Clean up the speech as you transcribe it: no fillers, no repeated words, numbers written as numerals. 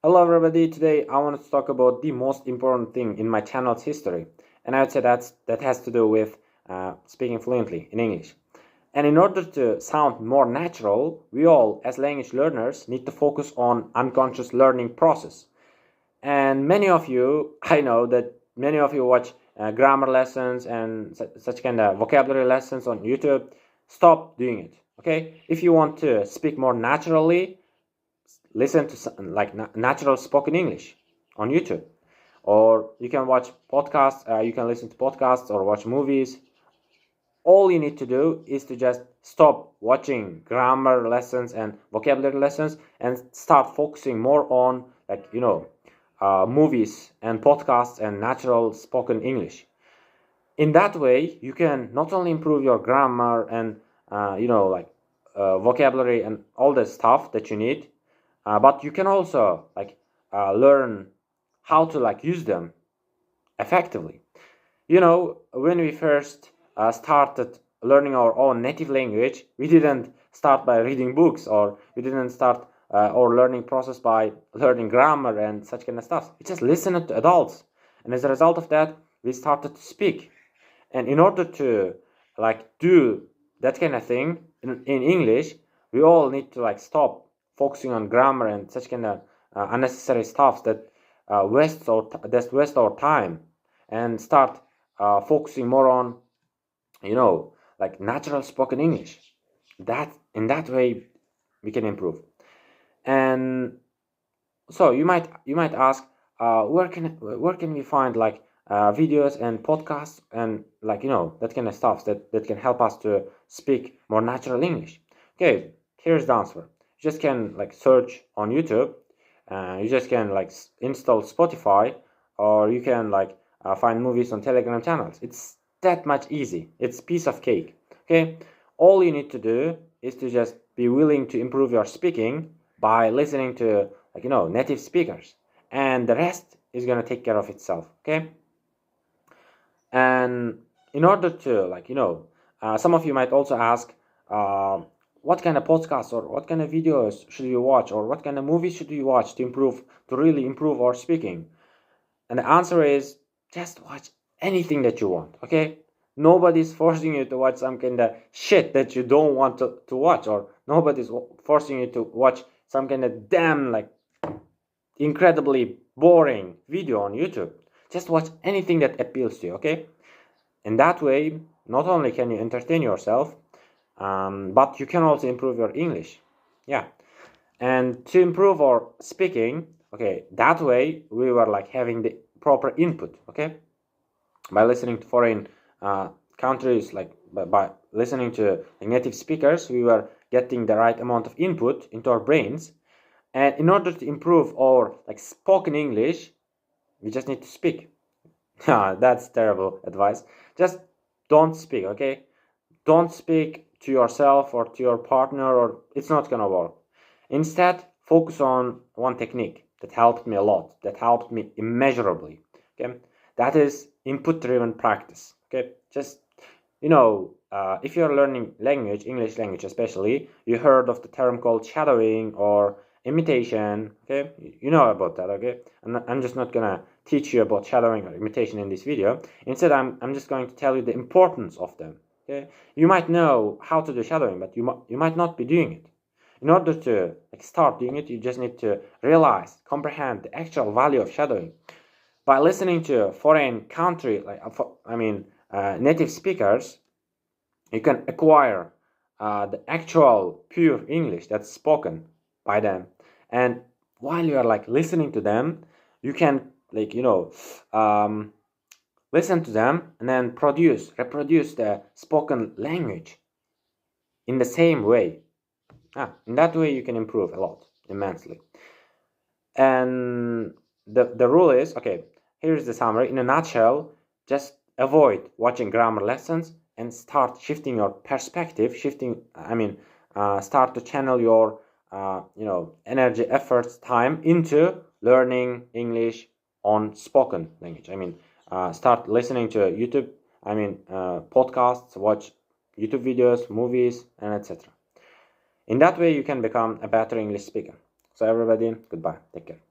Hello everybody, today I wanted to talk about the most important thing in my channel's history, and I would say that has to do with speaking fluently in English. And in order to sound more natural, we all as language learners need to focus on unconscious learning process. And many of you, I know that many of you watch grammar lessons and such kind of vocabulary lessons on YouTube. Stop doing it, okay? If you want to speak more naturally, listen to natural spoken English on YouTube, or you can watch podcasts. You can listen to podcasts or watch movies. All you need to do is to just stop watching grammar lessons and vocabulary lessons and start focusing more on movies and podcasts and natural spoken English. In that way, you can not only improve your grammar and vocabulary and all the stuff that you need, but you can also learn how to use them effectively. When we first started learning our own native language, we didn't start by reading books, or we didn't start our learning process by learning grammar and such kind of stuff. We just listened to adults, and as a result of that, we started to speak. And in order to do that kind of thing in English, we all need to stop focusing on grammar and such kind of unnecessary stuff that waste our time, and start focusing more on natural spoken English. That in that way we can improve. And so you might ask, where can we find videos and podcasts and that kind of stuff that can help us to speak more natural English? Okay, here's the answer. You just can search on YouTube. You just can install Spotify, or you can find movies on Telegram channels. It's that much easy. It's piece of cake. Okay, all you need to do is to just be willing to improve your speaking by listening to native speakers, and the rest is gonna take care of itself. Okay. And in order to some of you might also ask, what kind of podcasts or what kind of videos should you watch, or what kind of movies should you watch to really improve our speaking? And the answer is, just watch anything that you want. Okay, nobody's forcing you to watch some kind of shit that you don't want to watch, or nobody's forcing you to watch some kind of damn incredibly boring video on YouTube. Just watch anything that appeals to you. Okay, in that way, not only can you entertain yourself, but you can also improve your English. Yeah. And to improve our speaking, okay, that way we were having the proper input. Okay, by listening to foreign countries, by listening to native speakers, we were getting the right amount of input into our brains. And in order to improve our spoken English, we just need to speak. That's terrible advice. Just don't speak. Okay, don't speak to yourself or to your partner, or it's not gonna work. Instead, focus on one technique that helped me a lot, that helped me immeasurably. Okay, that is input-driven practice. Okay, just if you're learning language, English language especially, you heard of the term called shadowing or imitation. Okay, you know about that. Okay, I'm just not gonna teach you about shadowing or imitation in this video. Instead, I'm just going to tell you the importance of them. Okay, you might know how to do shadowing, but you might not be doing it. In order to start doing it, you just need to realize, comprehend the actual value of shadowing. By listening to foreign country, native speakers, you can acquire the actual pure English that's spoken by them. And while you are listening to them, you can listen to them and then reproduce the spoken language in the same way. In that way you can improve a lot, immensely. And the rule is, okay, here's the summary in a nutshell: just avoid watching grammar lessons and start shifting your perspective, start to channel your energy, efforts, time into learning English on spoken language. Start listening to YouTube, podcasts, watch YouTube videos, movies, and etc. In that way, you can become a better English speaker. So everybody, goodbye. Take care.